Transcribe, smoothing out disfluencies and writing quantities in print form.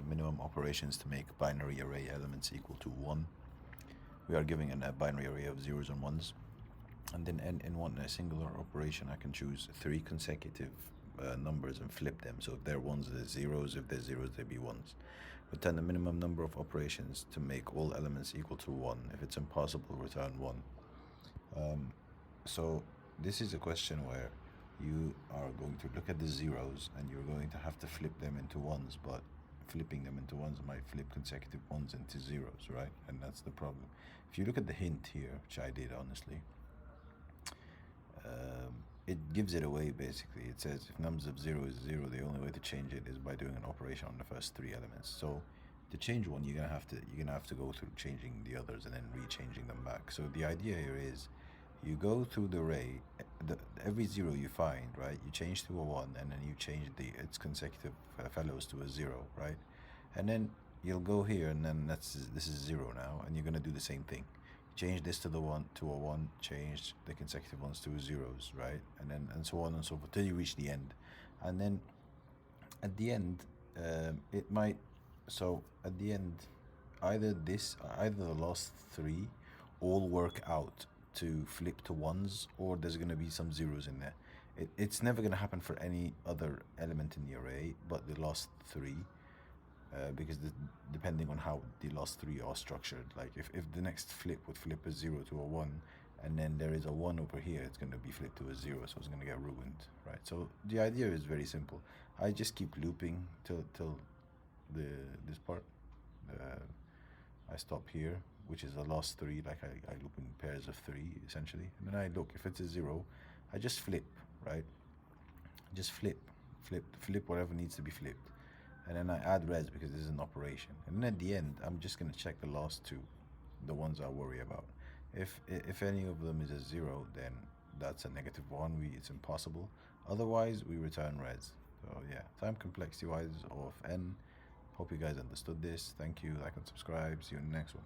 minimum operations to make binary array elements equal to 1. We are giving a binary array of zeros and ones, and then in a singular operation I can choose 3 consecutive numbers and flip them. So if they're ones, they're zeros. If they're zeros, they be ones. Return the minimum number of operations to make all elements equal to 1. If it's impossible, return 1. So this is a question where you are going to look at the zeros and you're going to have to flip them into ones, but flipping them into ones might flip consecutive ones into zeros, right? And that's the problem. If you look at the hint here, which I did honestly, it gives it away basically. It says if numbers of 0 is 0, the only way to change it is by doing an operation on the first 3 elements. So to change one, you're gonna have to go through changing the others and then re-changing them back. So the idea here is you go through the array, every 0 you find, right? You change to a 1, and then you change its consecutive fellows to a 0, right? And then you'll go here, and then this is 0 now, and you're gonna do the same thing. Change this to a 1, change the consecutive ones to zeros, right? And so on and so forth till you reach the end. And then at the end, it might. So at the end, either the last 3 all work out to flip to ones, or there's going to be some zeros in there. It's never going to happen for any other element in the array but the last 3, because depending on how the last 3 are structured. Like if the next flip would flip a 0 to a 1, and then there is a 1 over here, it's going to be flipped to a 0, so it's going to get ruined, right? So the idea is very simple. I just keep looping till this part. I stop here, which is the last 3, like I loop in pairs of 3 essentially, and then I look. If it's a 0, I just flip, right? Just flip whatever needs to be flipped, and then I add res because this is an operation. And then at the end, I'm just gonna check the last 2, the ones I worry about. If any of them is a 0, then that's a -1. It's impossible. Otherwise, we return res. So yeah, time complexity wise of n. Hope you guys understood this. Thank you. Like and subscribe. See you in the next one.